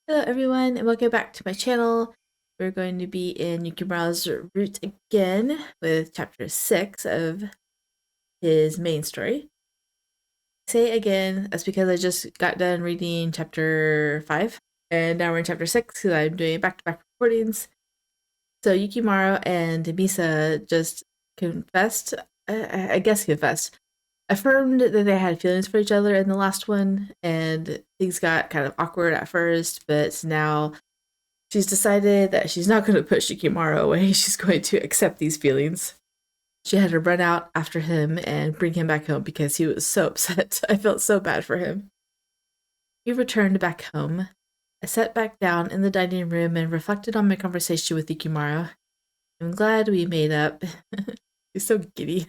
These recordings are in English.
Hello everyone and welcome back to my channel. We're going to be in Yukimaro's route again with chapter 6 of his main story. I say again, that's because I just got done reading chapter 5 and now we're in chapter 6 because I'm doing back-to-back recordings. So Yukimaro and Misa just confessed, I guess confessed, affirmed that they had feelings for each other in the last one, and things got kind of awkward at first, but now she's decided that she's not going to push Yukimaro away. She's going to accept these feelings. She had to run out after him and bring him back home because he was so upset. I felt so bad for him. We returned back home. I sat back down in the dining room and reflected on my conversation with Yukimaro. I'm glad we made up. He's so giddy.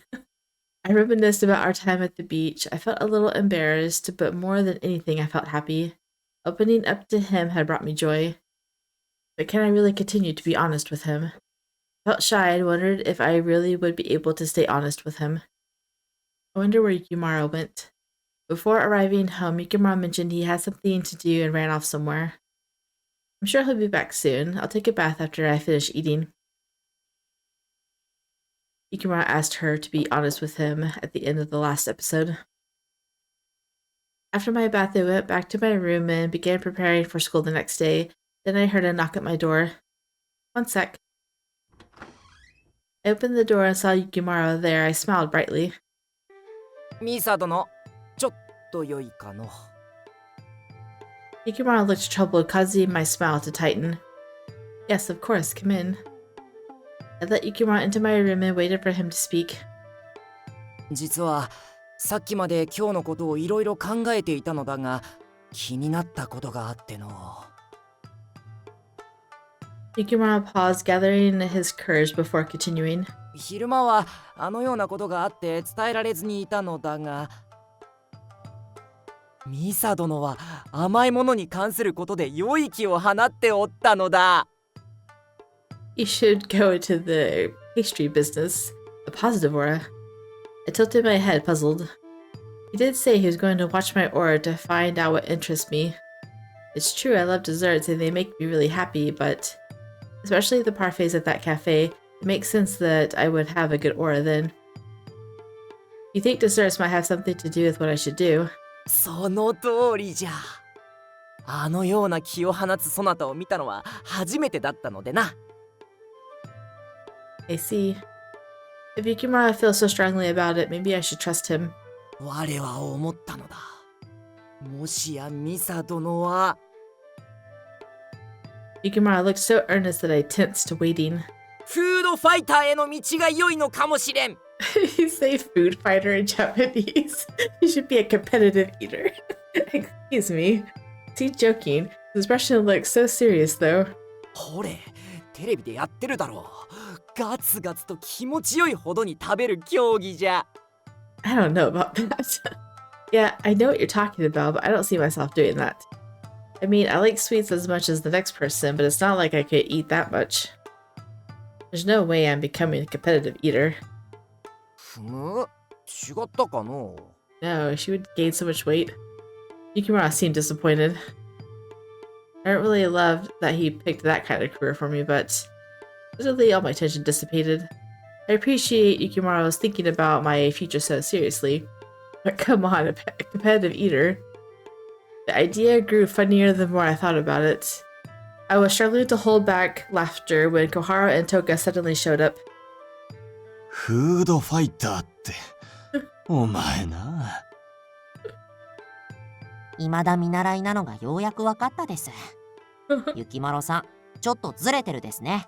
I reminisced about our time at the beach. I felt a little embarrassed, but more than anything, I felt happy. Opening up to him had brought me joy. But can I really continue to be honest with him? I felt shy and wondered if I really would be able to stay honest with him. I wonder where Yukimaro went. Before arriving home, Yukimaro mentioned he had something to do and ran off somewhere. I'm sure he'll be back soon. I'll take a bath after I finish eating. Yukimaro asked her to be honest with him at the end of the last episode. After my bath, I went back to my room and began preparing for school the next day. Then I heard a knock at my door. One sec. I opened the door and saw Yukimaro there. I smiled brightly. Misa dono, chotto yoi ka no? Yukimaro looked troubled, causing my smile to tighten. Yes, of course, come in. I let Yukimaro into my room and waited for him to speak. 実はさっきまで今日のことをいろいろ考えていたのだが、気になったことがあっての。Yukimaro paused, gathering his courage before continuing. 昼間はあのようなことがあって伝えられずにいたのだが、ミサ殿は甘いものに関することで良い気を放っておったのだ。You should go into the pastry business. A positive aura. I tilted my head, puzzled. He did say he was going to watch my aura to find out what interests me. It's true, I love desserts and they make me really happy, but especially the parfaits at that cafe, it makes sense that I would have a good aura then. You think desserts might have something to do with what I should do? その通りじゃ。あのような気を放つそなたを見たのは初めてだったのでな。I see. If Yukimaro feels so strongly about it, maybe I should trust him. 我は思ったのだ。もしやミサ殿は。Yukimaro looked so earnest that I tensed, waiting. フードファイターへの道が良いのかもしれん。You say food fighter in Japanese. You should be a competitive eater. Excuse me. Is he joking? His expression looks so serious, though. ほれ、テレビでやってるだろう。ガツガツと気持ちよいほどに食べる競技じゃ。I don't know about that. Yeah, I know what you're talking about, but I don't see myself doing that. I mean, I like sweets as much as the next person, but it's not like I could eat that much. There's no way I'm becoming a competitive eater. ふむ、違ったかの? No, she would gain so much weight. Yukimaro seemed disappointed. I don't really love that he picked that kind of career for me, but suddenly all my tension dissipated. I appreciate Yukimaro's thinking about my future so seriously. But come on, a competitive eater. The idea grew funnier the more I thought about it. I was struggling to hold back laughter when Koharu and Toka suddenly showed up. フードファイターってお前な。未だ見習いなのがようやく分かったです。雪丸さん、ちょっとずれてるですね。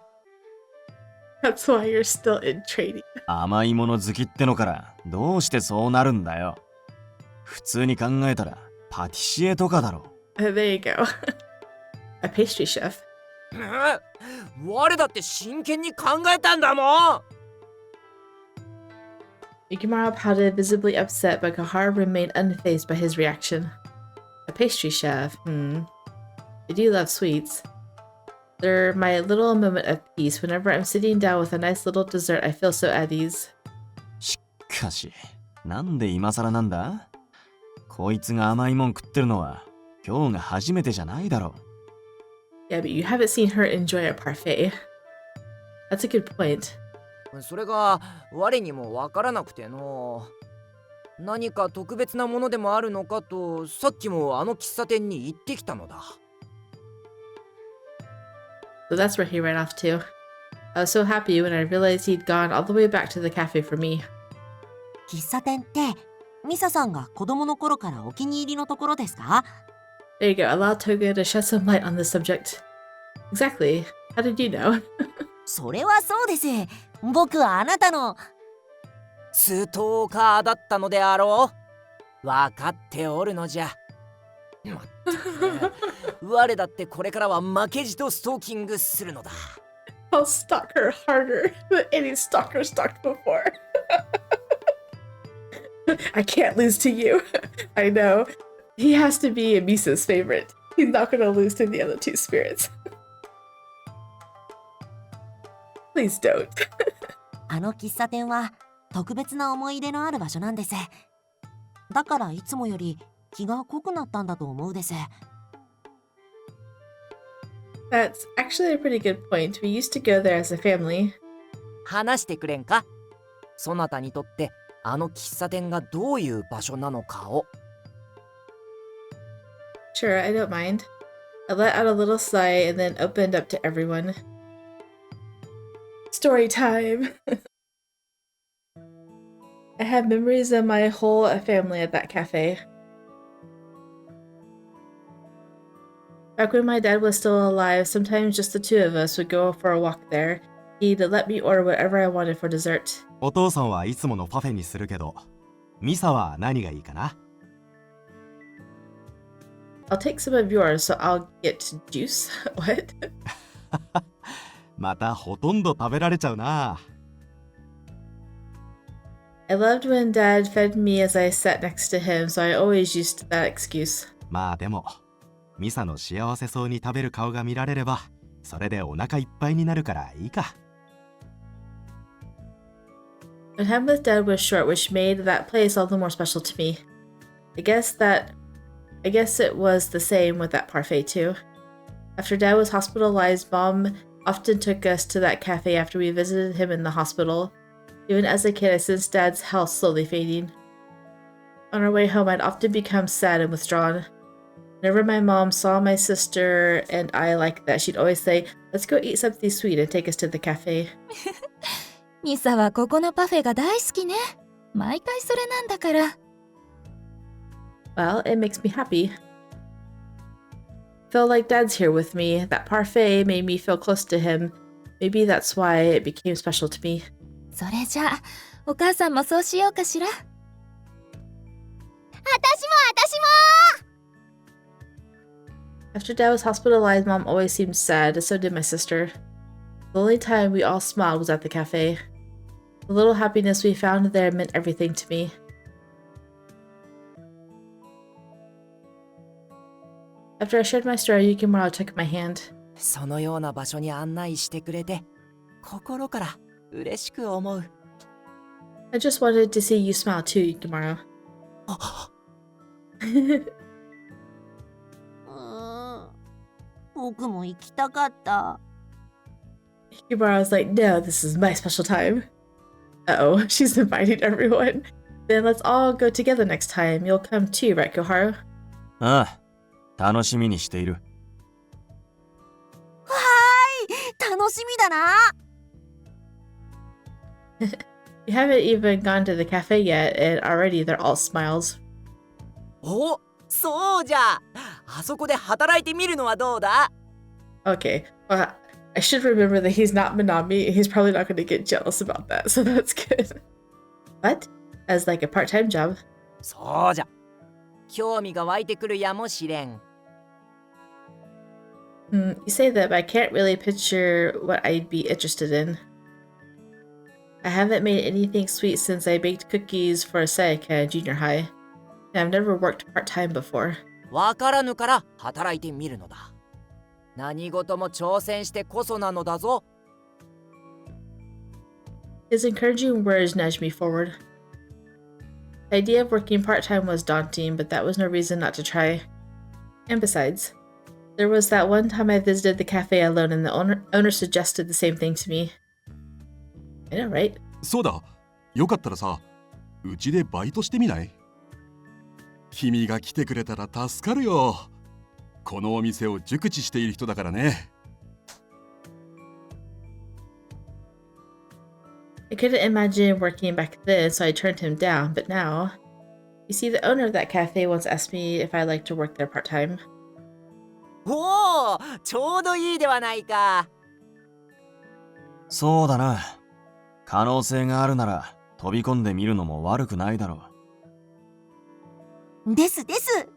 That's why you're still in training. 甘いもの好きってのからどうしてそうなるんだよ。普通に考えたらパティシエとかだろ。There you go. A pastry chef. 我だって真剣に考えたんだもん。Yukimaro pouted, visibly upset, but Koharu remained unfazed by his reaction. A pastry chef, I do love sweets. They're my little moment of peace. Whenever I'm sitting down with a nice little dessert, I feel so at ease. しかし、なんで今更なんだ？こいつが甘いもん食ってるのは今日が初めてじゃないだろう。Yeah, but you haven't seen her enjoy a parfait. That's a good point. それが我にもわからなくての。何か特別なものでもあるのかとさっきもあの喫茶店に行ってきたのだ。So that's where he ran off to. I was so happy when I realized he'd gone all the way back to the cafe for me. 喫茶店ってミサさんが子供の頃からお気に入りのところですか？ There you go. Allow Toga to shed some light on this subject. Exactly. How did you know? それはそうです。僕はあなたのストーカーだったのであろう。分かっておるのじゃ。まったく我だってこれからは負けじとストーキングするのだ。I'll stalk her harder than any stalker stalked before. I can't lose to you. I know. He has to be Misa's favorite. He's not going to lose to the other two spirits. Please don't. あの喫茶店は特別な思い入れのある場所なんです。だからいつもより気が濃くなったんだと思うです。That's actually a pretty good point. We used to go there as a family. 話してくれんか？そなたにとってあの喫茶店がどういう場所なのかを。Sure, I don't mind. I let out a little sigh and then opened up to everyone. Story time! I have memories of my whole family at that cafe. Back when my dad was still alive, sometimes just the two of us would go for a walk there. He'd let me order whatever I wanted for dessert. お父さんはいつものパフェにするけど、ミサは何がいいかな？ I'll take some of yours, so I'll get juice. What? またほとんど食べられちゃうな。I loved when Dad fed me as I sat next to him, so I always used that excuse. まあでも、ミサの幸せそうに食べる顔が見られれば、それでお腹いっぱいになるからいいか。My time with Dad was short, which made that place all the more special to me. I guess it was the same with that parfait too. After Dad was hospitalized, Mom often took us to that cafe after we visited him in the hospital. Even as a kid, I sensed Dad's health slowly fading. On our way home, I'd often become sad and withdrawn. Whenever my mom saw my sister and I like that, she'd always say, "Let's go eat something sweet," and take us to the cafe. ミサはここのパフェが大好きね。毎回それなんだから。Well, it makes me happy. Felt like Dad's here with me. That parfait made me feel close to him. Maybe that's why it became special to me. それじゃあ、お母さんもそうしようかしら。私も After Dad was hospitalized, Mom always seemed sad, so did my sister. The only time we all smiled was at the cafe. The little happiness we found there meant everything to me. After I shared my story, Yukimaro took my hand. そのような場所に案内してくれて心から嬉しく思う。I just wanted to see you smile too, Yukimaro. 僕も行きたかった。Yukimaro was like, "No, this is my special time." Uh-oh, she's inviting everyone. Then let's all go together next time. You'll come too, right, Koharu? ああ、楽しみにしている。楽しみだな。You haven't even gone to the cafe yet, and already they're all smiles. お、そうじゃ。あそこで働いてみるのはどうだ？ Okay, well, I should remember that he's not Minami, and he's probably not going to get jealous about that, so that's good. What? As like a part-time job? そうじゃ。興味が湧いてくるやもしれん。You say that, but I can't really picture what I'd be interested in. I haven't made anything sweet since I baked cookies for Sayaka in junior high, and I've never worked part-time before. わからぬから働いてみるのだ。何事も挑戦してこそなのだぞ。His encouraging words nudged me forward. The idea of working part-time was daunting, but that was no reason not to try. And besides, There was that one time I visited the cafe alone and the owner suggested the same thing to me. I know, right? そうだ、よかったらさ、うちでバイトしてみない？君が来てくれたら助かるよ。このお店を熟知している人だからね。I couldn't imagine working back then, so I turned him down, but now... You see, the owner of that cafe once asked me if I'd like to work there part-time. おお、ちょうどいいではないか。そうだな。可能性があるなら飛び込んでみるのも悪くないだろう。ですです。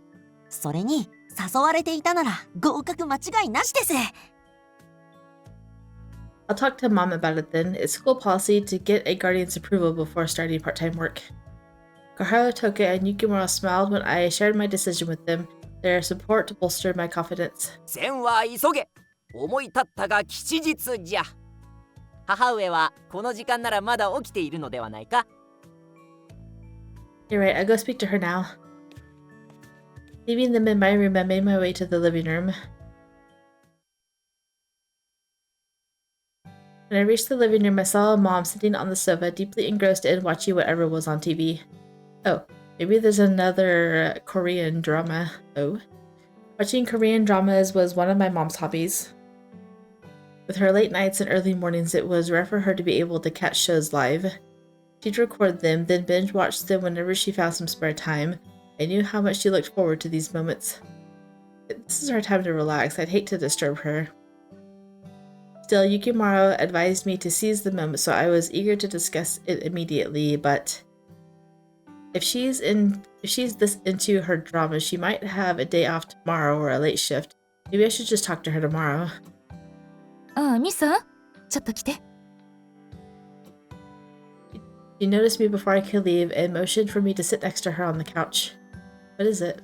それに誘われていたなら合格間違いなしです。I'll talk to Mom about it then. It's school policy to get a guardian's approval before starting part-time work. Koharu took it and Yukimaro smiled when I shared my decision with them. Their support bolstered my confidence. 線は急げ。思い立ったが吉日じゃ。母上はこの時間ならまだ起きているのではないか。You're right, I'll go speak to her now. Leaving them in my room, I made my way to the living room. When I reached the living room, I saw a mom sitting on the sofa, deeply engrossed in watching whatever was on TV. Oh, maybe there's another Korean drama. Oh. Watching Korean dramas was one of my mom's hobbies. With her late nights and early mornings, it was rare for her to be able to catch shows live. She'd record them, then binge watch them whenever she found some spare time. I knew how much she looked forward to these moments. This is her time to relax. I'd hate to disturb her. Still, Yukimaro advised me to seize the moment, so I was eager to discuss it immediately, but if she's this into her drama, she might have a day off tomorrow or a late shift. Maybe I should just talk to her tomorrow. ああ、ミサ、ちょっと来て。She noticed me before I could leave and motioned for me to sit next to her on the couch. What is it?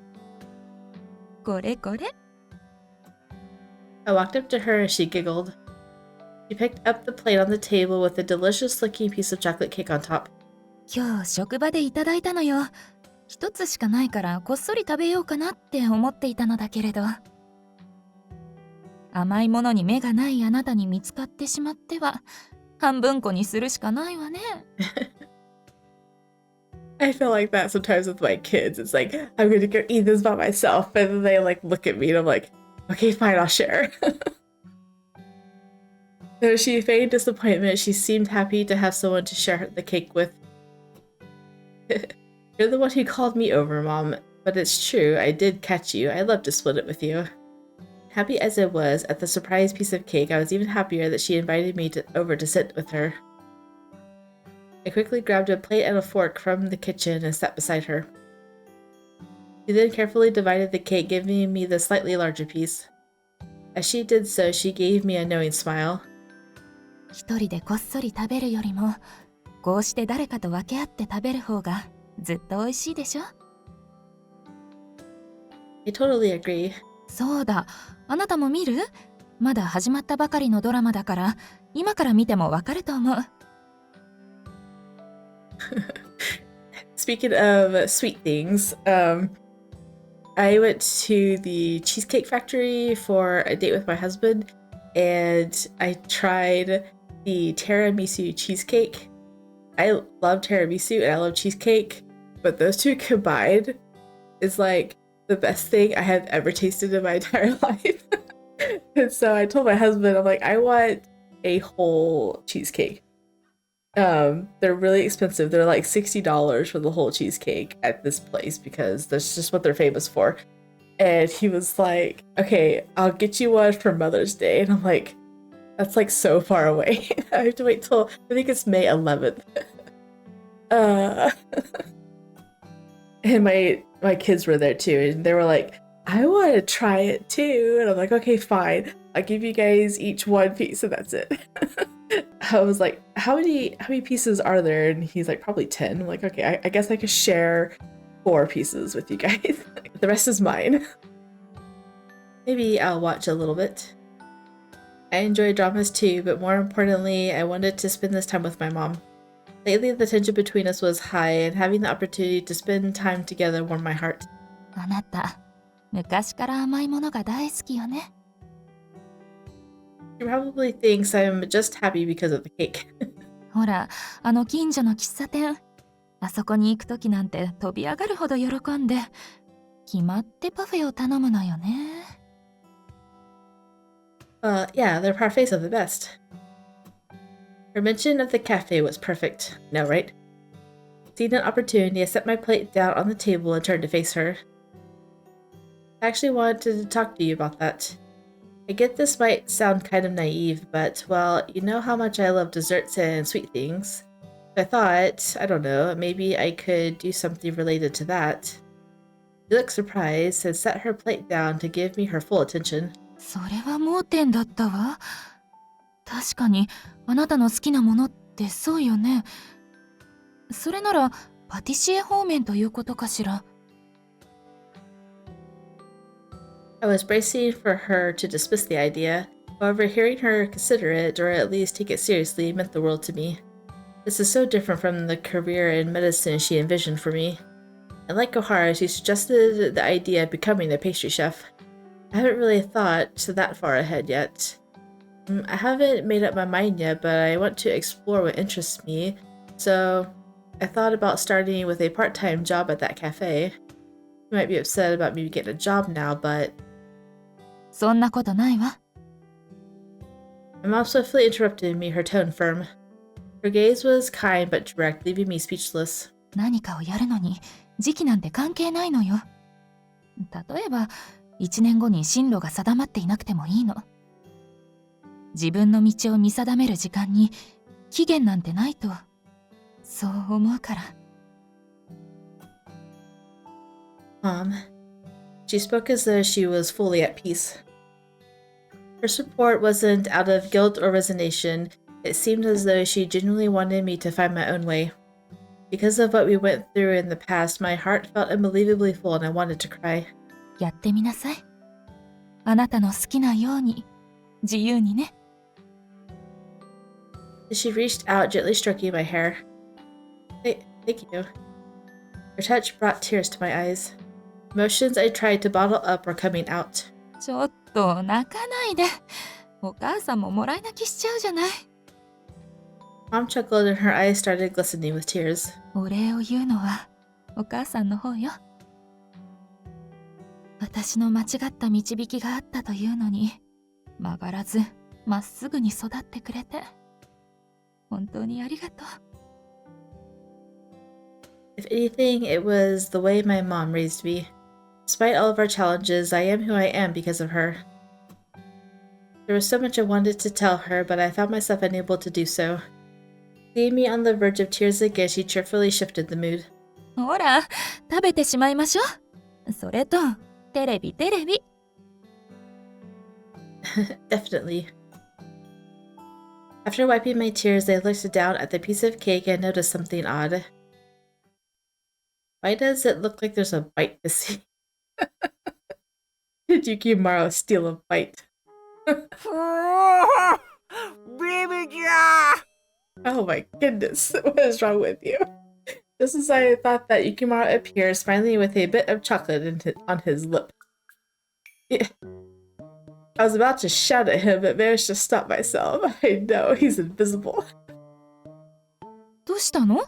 これこれ。I walked up to her and she giggled. She picked up the plate on the table with a delicious-looking piece of chocolate cake on top. 今日職場でいただいたのよ。一つしかないからこっそり食べようかなって思っていたのだけれど。甘いものに目がないあなたに見つかってしまっては半分こにするしかないわね。I feel like that sometimes with my kids. It's like, I'm gonna go eat this by myself, and then they like look at me and I'm like, okay, fine, I'll share. Though she feigned disappointment, she seemed happy to have someone to share the cake with. You're the one who called me over, Mom, but it's true, I did catch you. I'd love to split it with you. Happy as I was at the surprise piece of cake, I was even happier that she invited me over to sit with her. I quickly grabbed a plate and a fork from the kitchen and sat beside her. She then carefully divided the cake, giving me the slightly larger piece. As she did so, she gave me a knowing smile. 一人でこっそり食べるよりもこうして誰かと分け合って食べる方がずっと美味しいでしょ。 I totally agree. そうだ、あなたも見る？まだ始まったばかりのドラマだから今から見てもわかると思う。Speaking of sweet things, I went to the Cheesecake Factory for a date with my husband, and I tried the tiramisu cheesecake. I love tiramisu and I love cheesecake, but those two combined is like the best thing I have ever tasted in my entire life. And so I told my husband, I'm like, I want a whole cheesecake. They're really expensive. They're like $60 for the whole cheesecake at this place because that's just what they're famous for. And he was like, okay, I'll get you one for Mother's Day. And I'm like, that's like so far away. I have to wait till, I think it's May 11th. And my kids were there too. And they were like, I want to try it too. And I'm like, okay, fine. I'll give you guys each one piece and that's it. I was like, how many pieces are there? And he's like, probably 10. I'm like, okay, I guess I could share 4 pieces with you guys. The rest is mine. Maybe I'll watch a little bit. I enjoy dramas too, but more importantly, I wanted to spend this time with my mom. Lately, the tension between us was high, and having the opportunity to spend time together warmed my heart. あなた、昔から甘いものが大好きよね。She probably thinks I'm just happy because of the cake. ほら、近所の喫茶店。あそこに行くときなんて飛び上がるほど喜んで、決まってパフェを頼むのよね。Yeah, their parfaits are the best. Her mention of the cafe was perfect. No, right? Seeing an opportunity, I set my plate down on the table and turned to face her. I actually wanted to talk to you about that. I get this might sound kind of naive, but, well, you know how much I love desserts and sweet things. I thought, I don't know, maybe I could do something related to that. She looked surprised and set her plate down to give me her full attention. それは盲点だったわ。確かに、あなたの好きなものってそうよね。それなら、パティシエ方面ということかしら。I was bracing for her to dismiss the idea. However, hearing her consider it, or at least take it seriously, meant the world to me. This is so different from the career in medicine she envisioned for me. And like Kohara, she suggested the idea of becoming a pastry chef. I haven't really thought that far ahead yet. I haven't made up my mind yet, but I want to explore what interests me, so I thought about starting with a part-time job at that cafe. You might be upset about me getting a job now, but... そんなことないわ。My mom swiftly interrupted me, her tone firm. Her gaze was kind but direct, leaving me speechless. 何かをやるのに時期なんて関係ないのよ。例えば1年後に進路が定まっていなくてもいいの。自分の道を見定める時間に期限なんてないとそう思うから。Mom. She spoke as though she was fully at peace. Her support wasn't out of guilt or resignation. It seemed as though she genuinely wanted me to find my own way. Because of what we went through in the past, my heart felt unbelievably full and I wanted to cry. やってみなさい。あなたの好きなように自由にね。She reached out, gently stroking my hair. Thank you. Her touch brought tears to my eyes. Emotions I tried to bottle up were coming out. ちょっと泣かないで。お母さんももらい泣きしちゃうじゃない。Mom chuckled and her eyes started glistening with tears. お礼を言うのはお母さんの方よ。私の間違った導きがあったというのに曲がらずまっすぐに育ってくれて本当にありがとう。If anything, it was the way my mom raised me. Despite all of our challenges, I am who I am because of her. There was so much I wanted to tell her, but I found myself unable to do so. Seeing me on the verge of tears again, she cheerfully shifted the mood. ほら、食べてしまいましょう。それと、テレビ。Definitely. After wiping my tears, I looked down at the piece of cake and noticed something odd. Why does it look like there's a bite missing? Did Yukimaro steal a bite? Oh my goodness, what is wrong with you? Just as I thought that, Yukimaro appeared, smiling with a bit of chocolate on his lip. Yeah. I was about to shout at him, but managed to stop myself. I know, he's invisible. どうしたの？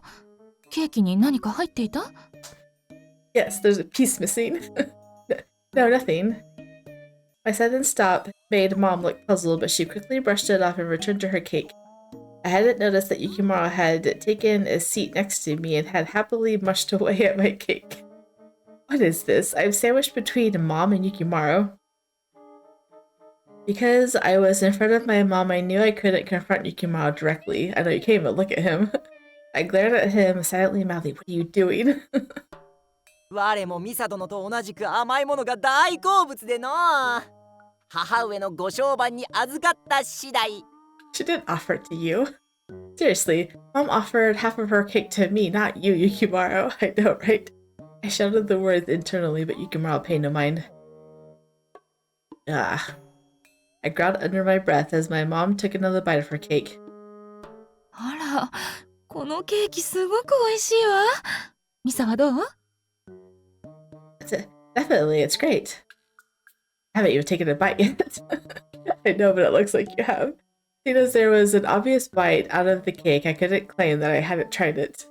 ケーキに何か入っていた？ Yes, there's a piece missing. No, nothing. My sudden stop made Mom look puzzled, but she quickly brushed it off and returned to her cake. I hadn't noticed that Yukimaro had taken a seat next to me and had happily mushed away at my cake. What is this? I'm sandwiched between Mom and Yukimaro. Because I was in front of my mom, I knew I couldn't confront Yukimaro directly. I know you can't even look at him. I glared at him, silently mouthing, "What are you doing?" 我もミサ殿と同じく甘いものが大好物での母上のご商売に預かった次第。 She didn't offer it to you. Seriously, Mom offered half of her cake to me, not you, Yukimaro. I know, right? I shouted the words internally, but Yukimaro paid no mind. I growled under my breath as my mom took another bite of her cake. あら、このケーキすごく美味しいわ。ミサはどう？ Definitely, it's great. haven't even taken a bite yet. I know, but it looks like you have. Seeing as there was an obvious bite out of the cake, I couldn't claim that I hadn't tried it.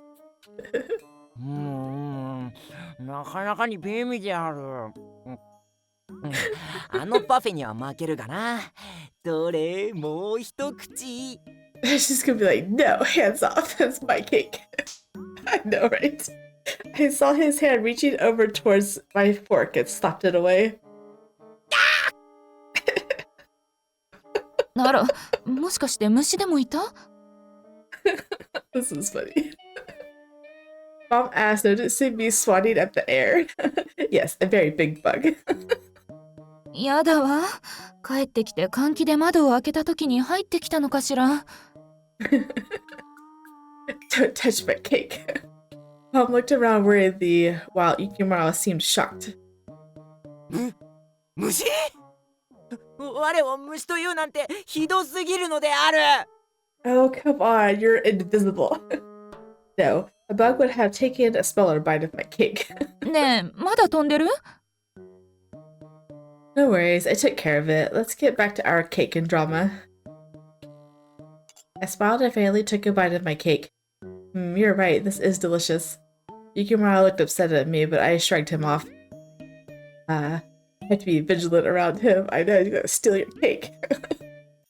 なかなかに美味である。あのパフェには負けるがな。どれ、もう一口。She's gonna be like, no, hands off, that's my cake. I know, right? I saw his hand reaching over towards my fork and slapped it away. あら、もしかして虫でもいた？ This is funny. Mom asked, noticing me swatting at the air. Yes, a very big bug. やだわ。帰ってきて換気で窓を開けた時に入ってきたのかしら。Don't touch my cake. Mom looked around worriedly while Yukimaro seemed shocked. 虫？我を虫というなんてひどすぎるのである。 Oh, come on, you're invisible. No, a bug would have taken a smaller bite of my cake. ねえ、まだ飛んでる？ No worries, I took care of it. Let's get back to our cake and drama. I smiled and finally took a bite of my cake. You're right, this is delicious. Yukimaro looked upset at me, but I shrugged him off. I have to be vigilant around him. I know he's gonna steal your cake.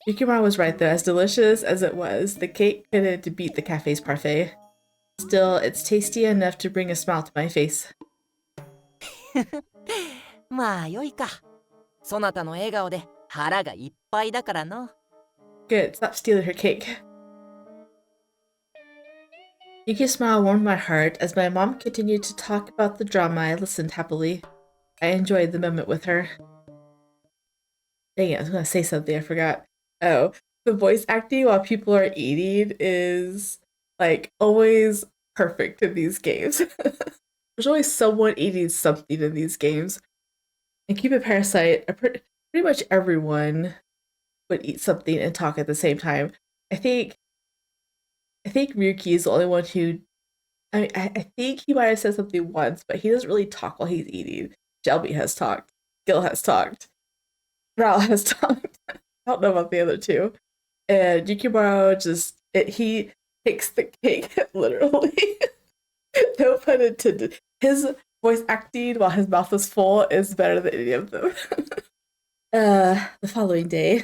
Yukimaro was right though, as delicious as it was, the cake couldn't beat the cafe's parfait. Still, it's tasty enough to bring a smile to my face. まあよいか。そなたの笑顔で腹がいっぱいだからの。 Good, stop stealing her cake. Yuki's smile warmed my heart as my mom continued to talk about the drama. I listened happily. I enjoyed the moment with her. Dang it, I was gonna say something, I forgot. Oh, the voice acting while people are eating is like always perfect in these games. There's always someone eating something in these games. In Cupid Parasite, pretty much everyone would eat something and talk at the same time. I think Ryuki is the only one who, I think he might have said something once, but he doesn't really talk while he's eating. Shelby has talked. Gil has talked. Ral has talked. I don't know about the other two. And Yukimaro he takes the cake, literally. No pun intended. His voice acting while his mouth is full is better than any of them. The following day.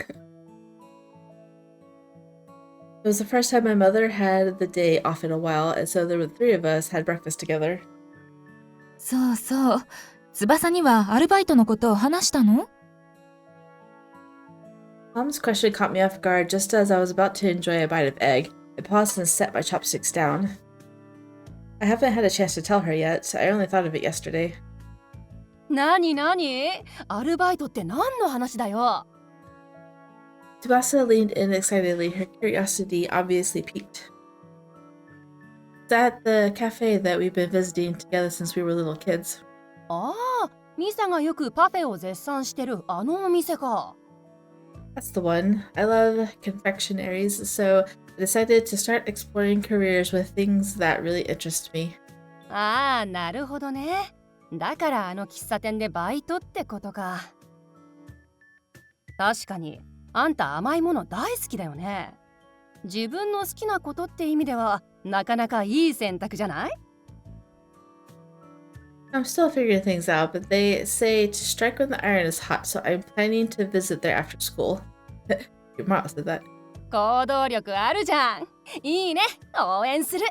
It was the first time my mother had the day off in a while, and so the three of us had breakfast together. そうそう。翼にはアルバイトのことを話したの？ Mom's question caught me off guard just as I was about to enjoy a bite of egg. I paused and set my chopsticks down. I haven't had a chance to tell her yet. I only thought of it yesterday. なになに？アルバイトって何の話だよ。 Tsubasa leaned in excitedly, her curiosity obviously piqued. It's at the cafe that we've been visiting together since we were little kids. ああ、ミサがよくパフェを絶賛してるあのお店か。 That's the one. I love confectionaries, so I decided to start exploring careers with things that really interest me. ああ、なるほどね。だからあの喫茶店でバイトってことか。確かに、あんた甘いもの大好きだよね。自分の好きなことって意味では、なかなかいい選択じゃない？ I'm still figuring things out, but they say to strike when the iron is hot, so I'm planning to visit there after school. Your mom said that. 行動力あるじゃん。いいね。応援する。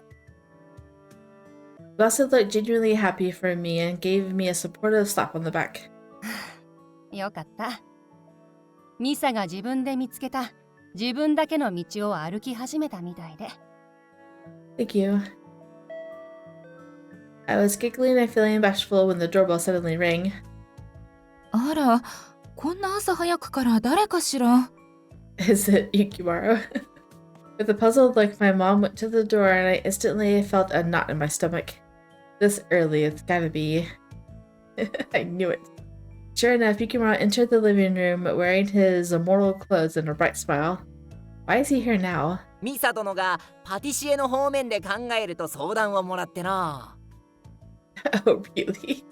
Blessed looked genuinely happy for me and gave me a supportive slap on the back. よかった。ミサが自分で見つけた自分だけの道を歩き始めたみたいで。Thank you. I was giggling and feeling bashful when the doorbell suddenly rang. あら、こんな朝早くから誰かしら？ Is it Yukimaro? With a puzzled look, my mom went to the door and I instantly felt a knot in my stomach. This early, it's gotta be. I knew it. Sure enough, Yukimaro entered the living room wearing his immortal clothes and a bright smile. Why is he here now? ミサ殿がパティシエの方面で考えると相談をもらってな。Oh, really?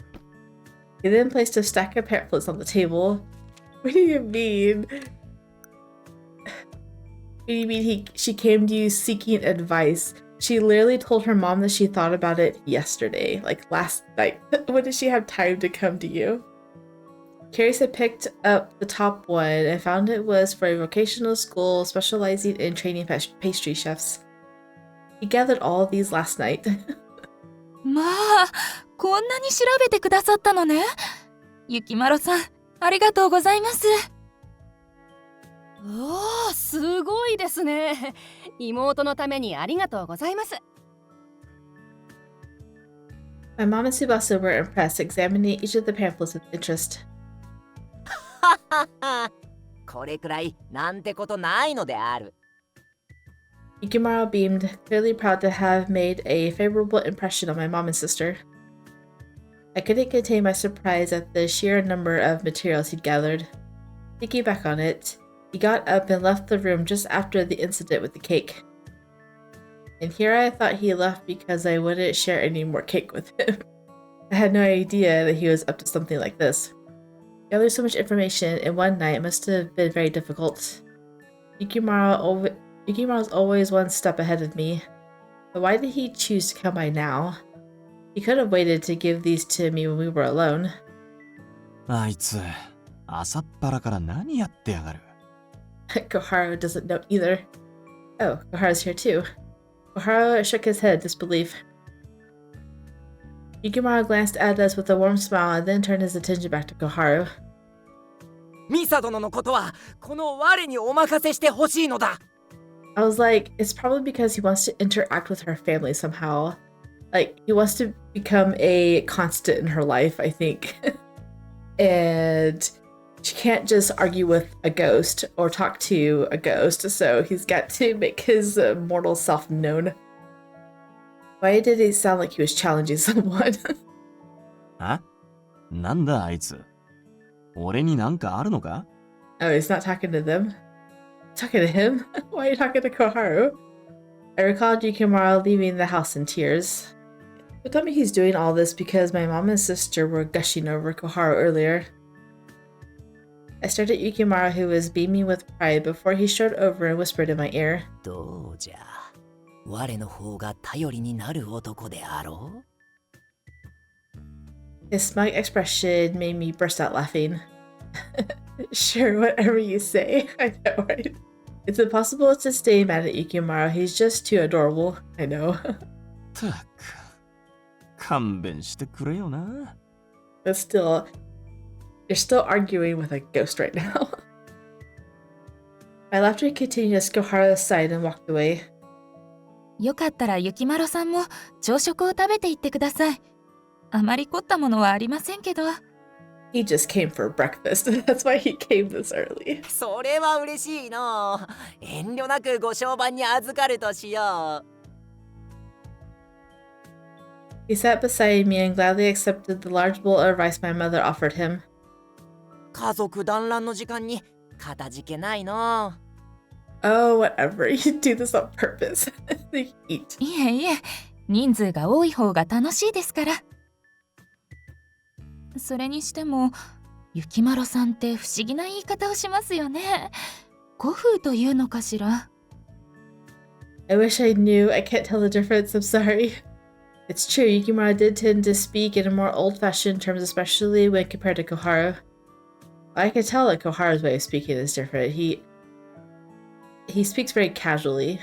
He then placed a stack of pamphlets on the table. What do you mean? What do you mean she came to you seeking advice? She literally told her mom that she thought about it yesterday, like last night. When did she have time to come to you? Curious had picked up the top one and found it was for a vocational school specializing in training pastry chefs. He gathered all of these last night. まあ、こんなに調べてくださったのね。ゆきまろさん、ありがとうございます。おー、すごいですね。妹のためにありがとうございます。My mom and Tsubasa were impressed, examining each of the pamphlets with interest. これくらいなんてことないのである。Yukimaro beamed, clearly proud to have made a favorable impression on my mom and sister. I couldn't contain my surprise at the sheer number of materials he'd gathered. Thinking back on it, he got up and left the room just after the incident with the cake. And here I thought he left because I wouldn't share any more cake with him. I had no idea that he was up to something like this. Gathering so much information in one night must have been very difficult. Yukimaro's always one step ahead of me. But why did he choose to come by now? He could have waited to give these to me when we were alone. あいつ、朝っぱらから何やってやがる。Koharu doesn't know either. Oh, Koharu's here too. Koharu shook his head in disbelief. Yukimaro glanced at us with a warm smile and then turned his attention back to Koharu. ミサ殿のことはこの我にお任せしてほしいのだ。I was like, it's probably because he wants to interact with her family somehow. Like, he wants to become a constant in her life, I think. And she can't just argue with a ghost or talk to a ghost, so he's got to make his mortal self known. Why did it sound like he was challenging someone? あ？なんだあいつ。俺になんかあるのか？ Oh, he's not talking to them. Talking to him? Why are you talking to Koharu? I recalled Yukimaro leaving the house in tears. But tell me he's doing all this because my mom and sister were gushing over Koharu earlier. I stared at Yukimaro, who was beaming with pride, before he strode over and whispered in my ear. どうじゃ。我の方が頼りになる男であろう。His smug expression made me burst out laughing. Sure, whatever you say. I know, right? It's impossible to stay mad at Yukimaro. He's just too adorable. I know. たく、勘弁してくれよな。But still, you're still arguing with a ghost right now. My laughter continued as Koharu sighed and walked away. よかったらゆきまろさんも朝食を食べていってください。あまり凝ったものはありませんけど。He just came for breakfast. That's why he came this early. それは嬉しいの。遠慮なくご商売に預かるとしよう。He sat beside me and gladly accepted the large bowl of rice my mother offered him. 家族団らんの時間にかたじけないの。Oh, whatever. You do this on purpose. They eat. いえいえ、人数が多い方が楽しいですから。それにしても、ゆきまろさんって不思議な言い方をしますよね。古風というのかしら。I wish I knew. I can't tell the difference. I'm sorry. It's true, Yukimaro did tend to speak in more old-fashioned terms, especially when compared to Koharu. I can tell that Koharu's way of speaking is different. He speaks very casually.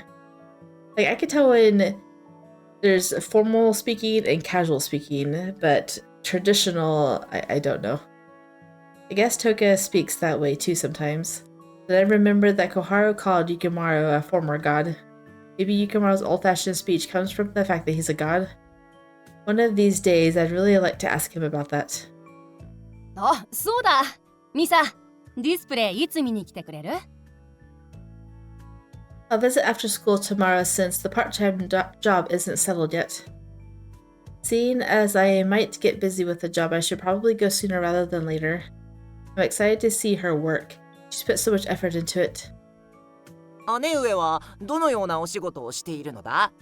Like, I can tell when there's formal speaking and casual speaking, but traditional, I don't know. I guess Toka speaks that way too sometimes. Then I remembered that Koharu called Yukimaro a former god. Maybe Yukimaro's old-fashioned speech comes from the fact that he's a god. One of these days, I'd really like to ask him about that. あ、そうだ。ミサ、ディスプレイいつ見に来てくれる？ I'll visit after school tomorrow since the part-time job isn't settled yet. Seeing as I might get busy with the job, I should probably go sooner rather than later. I'm excited to see her work. She's put so much effort into it. 姉上はどのようなお仕事をしているのだ？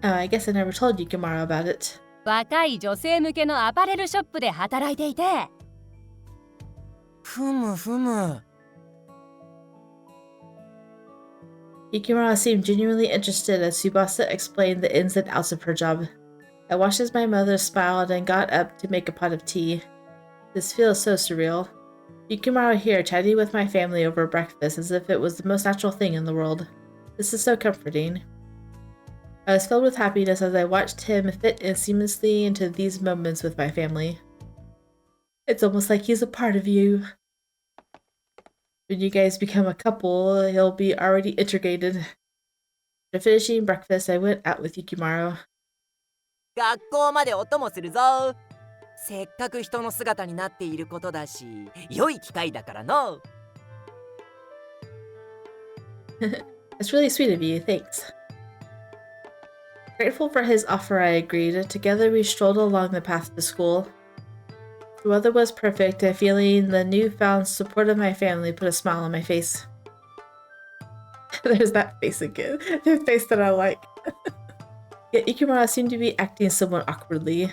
Oh, I guess I never told Yukimaro about it. 若い女性向けのアパレルショップで働いていて。ふむふむ。Yukimaro seemed genuinely interested as Tsubasa explained the ins and outs of her job. I watched as my mother smiled and got up to make a pot of tea. This feels so surreal. Yukimaro here chatting with my family over breakfast as if it was the most natural thing in the world. This is so comforting. I was filled with happiness as I watched him fit in seamlessly into these moments with my family. It's almost like he's a part of you. When you guys become a couple, he'll be already integrated. After finishing breakfast, I went out with Yukimaro. 学校までお供するぞ。せっかく人の姿になっていることだし、良い機会だからの。That's really sweet of you, thanks. Grateful for his offer, I agreed. Together we strolled along the path to school. The weather was perfect, and feeling the newfound support of my family put a smile on my face. There's that face again. The face that I like. Yet Yukimura seemed to be acting somewhat awkwardly.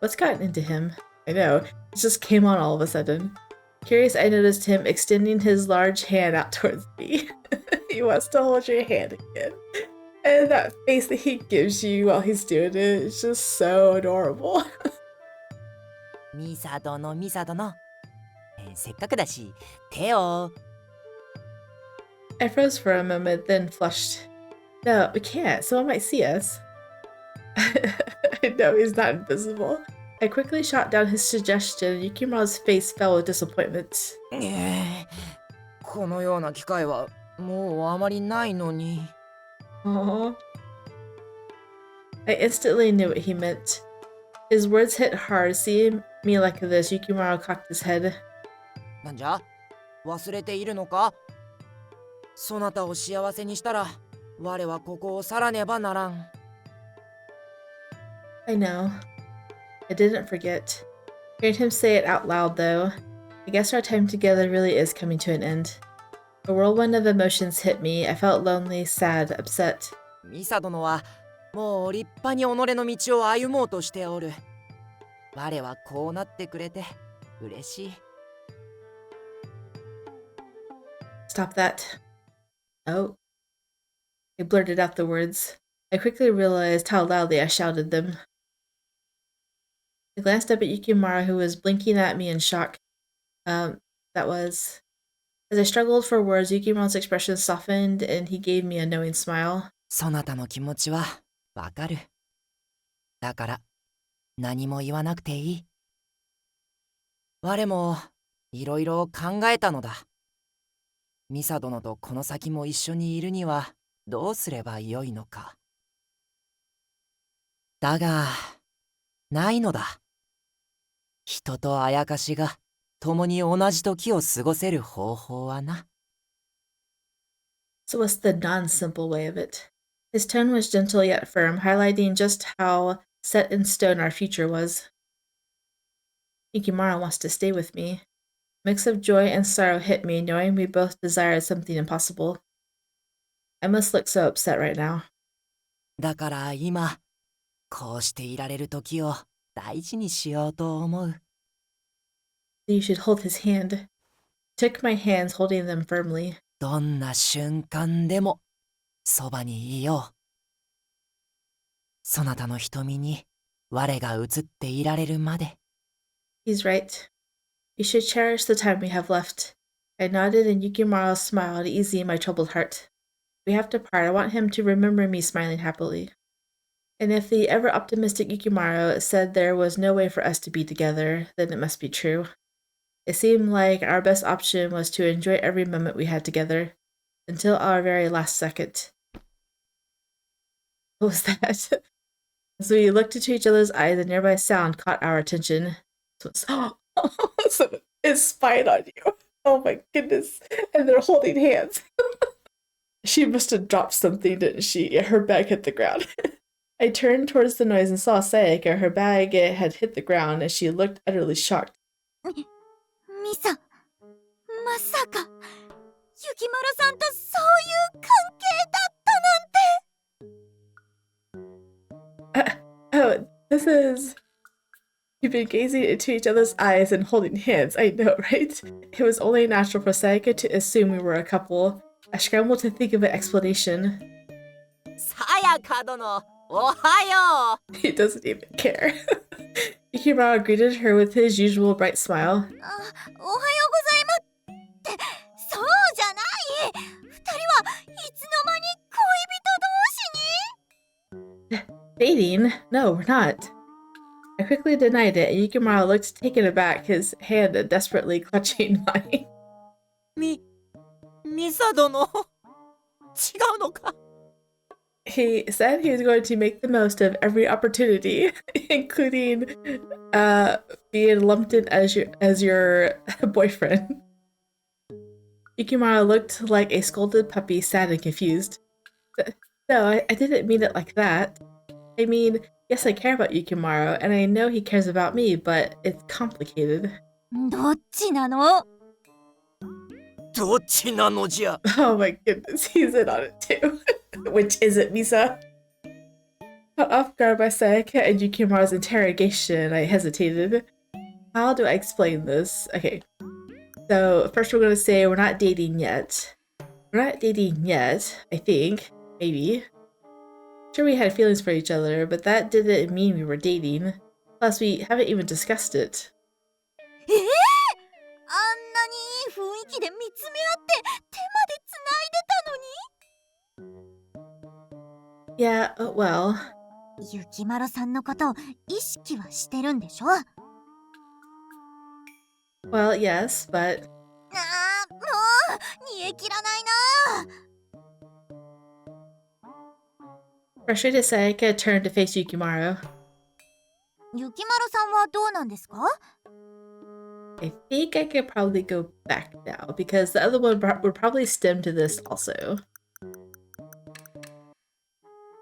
What's gotten into him? I know, it just came on all of a sudden. Curious, I noticed him extending his large hand out towards me. He wants to hold your hand again. And that face that he gives you while he's doing it is just so adorable. ミサ殿、ミサ殿。せっかくだし、手を。I froze for a moment, then flushed. No, we can't. Someone might see us. No, he's not invisible. I quickly shot down his suggestion. Yukimaru's face fell with disappointment. このような機会はもうあまりないのに。Aww. I instantly knew what he meant. His words hit hard. Seeing me like this, Yukimaru cocked his head. なんじゃ？忘れているのか？そなたを幸せにしたら、我はここを去らねばならん。I know. I didn't forget. Hearing him say it out loud, though, I guess our time together really is coming to an end. A whirlwind of emotions hit me. I felt lonely, sad, upset. ミサ殿はもう立派に己の道を歩もうとしておる。我はこうなってくれて嬉しい。Stop that. Oh. I blurted out the words. I quickly realized how loudly I shouted them. I glanced up at Yukimaro, who was blinking at me in shock. That was... As I struggled for words, Yukimaro's expression softened and he gave me a knowing smile. そなたの気持ちはわかる。だから何も言わなくていい。我もいろいろ考えたのだ。ミサ殿とこの先も一緒にいるにはどうすればよいのか。だが、ないのだ。人とあやかしが共に同じ時を過ごせる方法はな。So what's the non-simple way of it? His tone was gentle yet firm, highlighting just how set in stone our future was. Yukimaro wants to stay with me. A mix of joy and sorrow hit me, knowing we both desired something impossible. I must look so upset right now. だから今、こうしていられる時を大事にしようと思う。You should hold his hand. He took my hands, holding them firmly. どんな瞬間でもそばにいよう。そなたの瞳に我が映っていられるまで。He's right. You should cherish the time we have left. I nodded and Yukimaro smiled, easing my troubled heart. We have to part. I want him to remember me smiling happily. And if the ever-optimistic Yukimaro said there was no way for us to be together, then it must be true. It seemed like our best option was to enjoy every moment we had together, until our very last second. What was that? As we looked into each other's eyes, a nearby sound caught our attention. Someone is spying on you. Oh my goodness. And they're holding hands. She must have dropped something, didn't she? Her bag hit the ground. I turned towards the noise and saw Sayaka. Her bag had hit the ground and she looked utterly shocked. ミサ、まさか、雪丸さんとそういう関係だったなんて。Oh, this is... You've been gazing into each other's eyes and holding hands, I know, right? It was only natural for Sayaka to assume we were a couple. I scrambled to think of an explanation. さやか殿、おはよ He doesn't even care. Yukimaro greeted her with his usual bright smile. おはようございますってそうじゃない二人はいつの間に恋人同士に Dating? No, we're not. I quickly denied it, and Yukimaro looked taken aback, his hand desperately clutching mine. ミサ殿、違うのか He said he was going to make the most of every opportunity, including being lumped in as your boyfriend. Yukimaro looked like a scolded puppy, sad and confused. No, I didn't mean it like that. I mean, yes, I care about Yukimaro, and I know he cares about me, but it's complicated. どっちなのどっちなのじゃ Oh my goodness, he's in on it too. Which is it, Misa? Caught off guard by Sayaka and Yukimaru's interrogation, I hesitated. How do I explain this? Okay, so first we're gonna say we're not dating yet. We're not dating yet, I think. Maybe. Sure, we had feelings for each other, but that didn't mean we were dating. Plus, we haven't even discussed it. あんなにいい雰囲気で見つめ合って手までつないでたのに Yeah, well... ゆきまるさんのことを意識はしてるんでしょ Well, yes, but... ああ、もう煮え切らないな Frustrated Sayaka turned to face Yukimaro. ゆきまるさんはどうなんですか I think I could probably go back now, because the other one would probably stem to this also.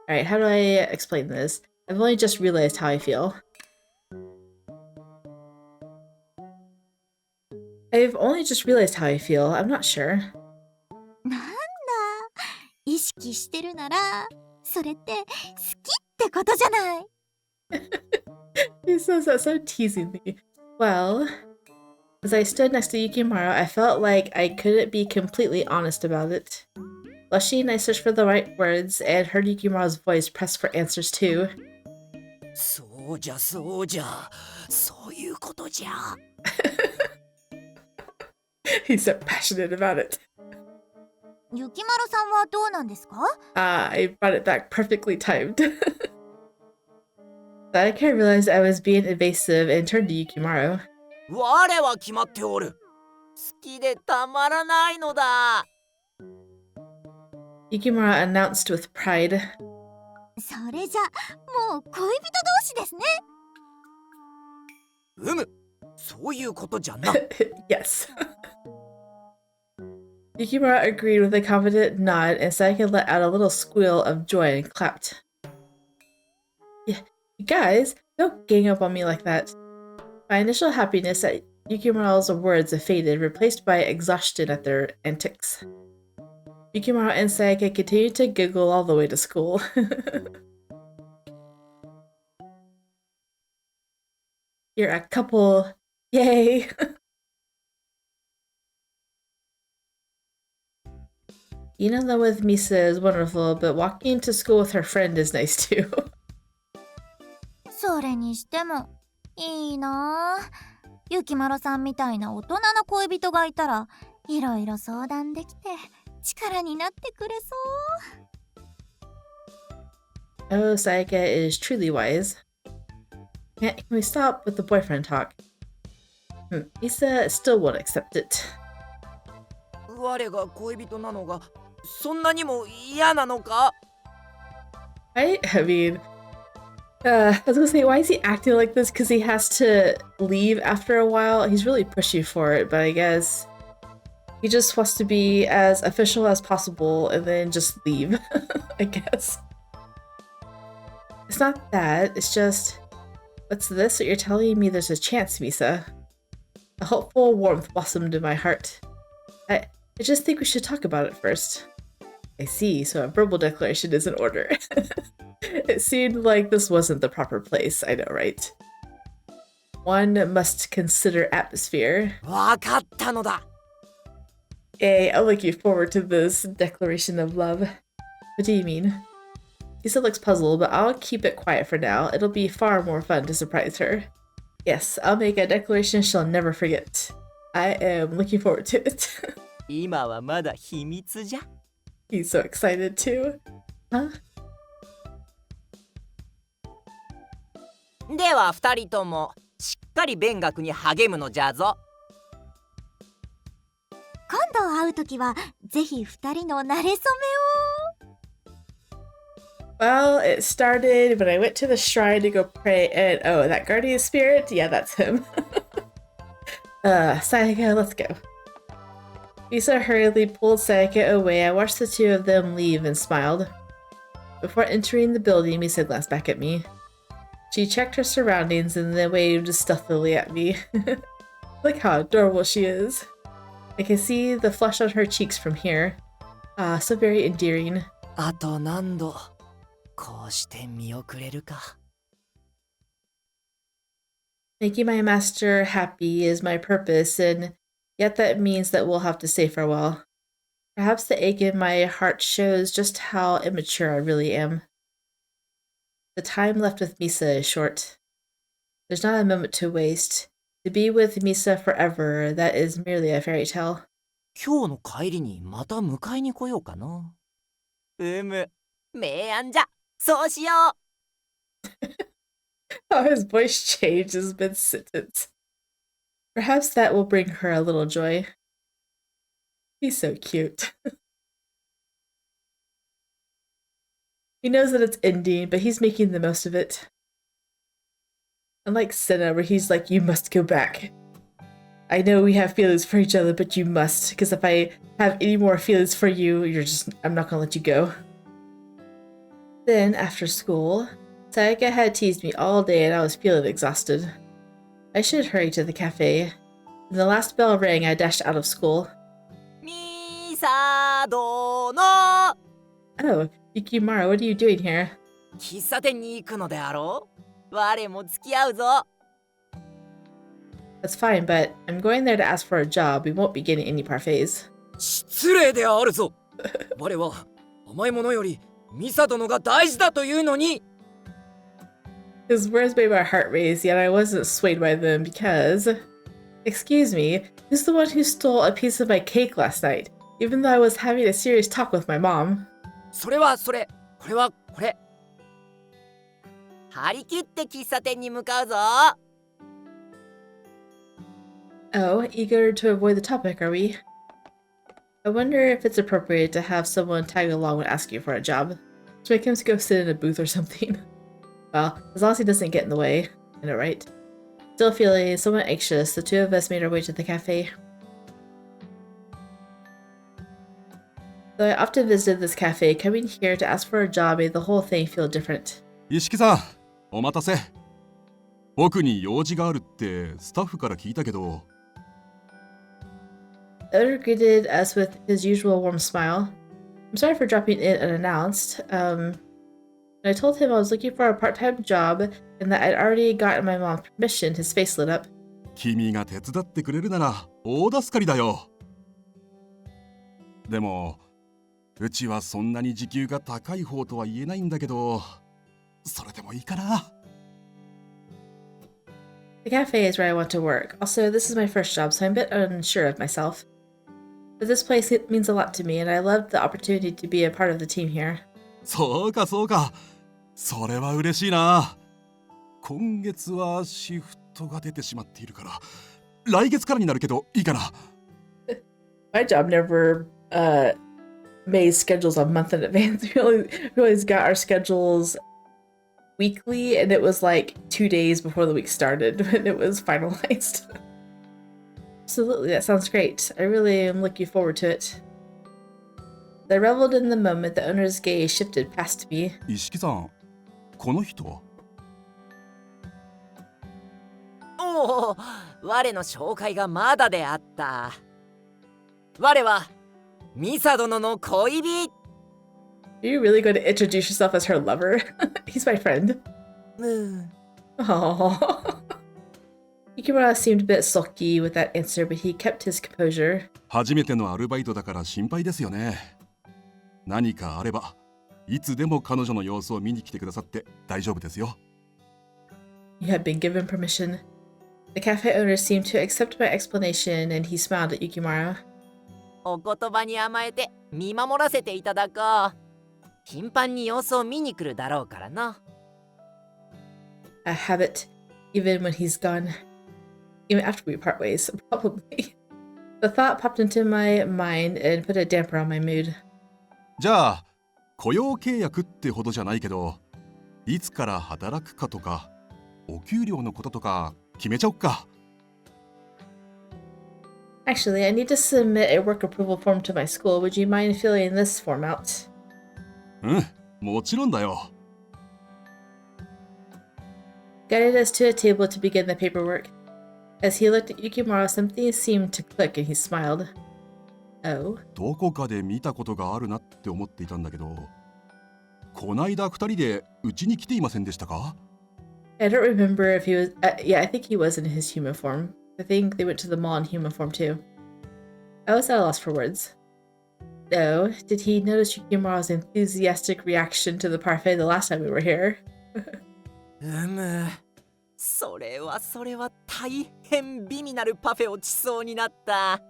Alright, how do I explain this? I've only just realized how I feel. I've only just realized how I feel. I'm not sure. なんだ意識してるならそれって好きってことじゃない He says that so teasingly. Well, as I stood next to Yukimaro, I felt like I couldn't be completely honest about it. Blushing, I searched for the right words and heard Yukimaro's voice press for answers too. そうじゃそうじゃそういうことじゃ He's so passionate about it. ゆきまるさんはどうなんですか I brought it back perfectly timed. Sayaka realized I was being evasive and turned to Yukimaro. 我は決まっておる好きでたまらないのだ Yukimaro announced with pride. それじゃもう恋人同士ですねそういうことじゃな Yes. Yukimaro agreed with a confident nod, and Sayaka let out a little squeal of joy and clapped. Yeah, you guys, don't gang up on me like that. My initial happiness at Yukimaro's words faded, replaced by exhaustion at their antics. Yukimaro and Sayaka continued to giggle all the way to school. You're a couple. Yay! Being in love with Misa is wonderful, but walking to school with her friend is nice too. それにしてもいいなあゆきまるさんみたいな大人の恋人がいたらいろいろ相談できて力になってくれそう Oh, Sayaka is truly wise. Can we stop with the boyfriend talk? Misa still won't accept it. 我が恋人なのがそんなにも嫌なのか I mean, I was gonna say, why is he acting like this? Because he has to leave after a while. He's really pushy for it, but I guess he just wants to be as official as possible and then just leave, I guess. It's not that, it's just, what's this that you're telling me there's a chance, Misa? A hopeful warmth blossomed in my heart. I just think we should talk about it first. I see, so a verbal declaration is in order. It seemed like this wasn't the proper place, I know, right? one must consider atmosphere. わかったのだ。 Hey, I'm looking forward to this declaration of love. What do you mean? Lisa looks puzzled, but I'll keep it quiet for now. It'll be far more fun to surprise her. Yes, I'll make a declaration she'll never forget. I am looking forward to it. 今はまだ秘密じゃ。 He's so excited too. Huh? では二人ともしっかり勉学に励むのじゃぞ。今度会うときはぜひ2人の馴れ初めを。 Well, it started when I went to the shrine to go pray, and oh, that guardian spirit? Yeah, that's him. Sayaka, let's go. Misa hurriedly pulled Sayaka away. I watched the two of them leave and smiled. Before entering the building, Misa glanced back at me. She checked her surroundings and then waved stealthily at me. Look how adorable she is. I can see the flush on her cheeks from here. Ah, so very endearing. あと何度こうして見送れるか。 Making my master happy is my purpose, and yet that means that we'll have to say farewell. Perhaps the ache in my heart shows just how immature I really am. The time left with Misa is short. There's not a moment to waste. To be with Misa forever, that is merely a fairy tale. 今日の帰りにまた迎えに来ようかな。明暗じゃ。そうしよう。 How his voice changes mid-sentence. Perhaps that will bring her a little joy. He's so cute. He knows that it's ending, but he's making the most of it. Unlike Senna, where he's like, you must go back. I know we have feelings for each other, but you must, because if I have any more feelings for you, I'm not gonna let you go. Then, after school, Sayaka had teased me all day and I was feeling exhausted. I should hurry to the cafe. When the last bell rang, I dashed out of school. ミサ殿。 Oh, Yukimaro, what are you doing here? 喫茶店に行くのであろう。我も付き合うぞ。 That's fine, but I'm going there to ask for a job. We won't be getting any parfaits. 失礼であるぞ。我は甘いものよりミサ殿が大事だというのに。 His words made my heart race, yet I wasn't swayed by them because... Excuse me, who's the one who stole a piece of my cake last night, even though I was having a serious talk with my mom? それはそれ、これはこれ。張り切って喫茶店に向かうぞ。 Oh, eager to avoid the topic, are we? I wonder if it's appropriate to have someone tag along when asking for a job. To make him go sit in a booth or something. Well, as long as he doesn't get in the way. I know, right? Still feeling somewhat anxious, the two of us made our way to the cafe. Though I often visited this cafe, coming here to ask for a job made the whole thing feel different. 石木さん、お待たせ。僕に用事があるってスタッフから聞いたけど。 The owner greeted us with his usual warm smile. I'm sorry for dropping in unannounced. When I told him I was looking for a part-time job and that I'd already gotten my mom's permission, his face lit up. 君が手伝ってくれるなら大助かりだよ。でも、うちはそんなに時給が高い方とは言えないんだけど、それでもいいかな。 The cafe is where I want to work. Also, this is my first job, so I'm a bit unsure of myself. But this place means a lot to me, and I love the opportunity to be a part of the team here. そうかそうか。それは嬉しいな。今月はシフトが出てしまっているから、来月からになるけどいいかな。My job never made schedules a month in advance. We always got our schedules weekly, and it was like 2 days before the week started when it was finalized. Absolutely, that sounds great. I really am looking forward to it. I reveled in the moment the owner's gaze shifted past me. 石木さん、この人は？おお、我の紹介がまだであった。我はミサ殿の恋人。 Are you really going to introduce yourself as her lover? He's my friend. うん。 Oh. Yukimaro seemed a bit sulky with that answer, but he kept his composure. 初めてのアルバイトだから心配ですよね。何かあればいつでも彼女の様子を見に来てくださって大丈夫ですよ。You had been given permission. The cafe owner seemed to accept my explanation, and he smiled at Yukimaro. お言葉に甘えて見守らせていただこう。頻繁に様子を見に来るだろうからな。A habit, even when he's gone. Even after we part ways, probably. The thought popped into my mind and put a damper on my mood. じゃあ雇用契約ってほどじゃないけど、いつから働くかとかお給料のこととか決めちゃおっか。Actually, I need to submit a work approval form to my school. Would you mind filling this form out? うん、もちろんだよ。Guided us to a table to begin the paperwork. As he looked at Yukimaro, something seemed to click and he smiled. Oh? どこかで見たことがあるなって思っていたんだけど、こないだ二人でうちに来ていませんでしたか？ I don't remember if he was. Yeah, I think he was in his human form. I think they went to the mall in human form too. I was at a loss for words. No, did he notice Yukimaro's enthusiastic reaction to the parfait the last time we were here? それは大変美味なるパフェをちそうになった。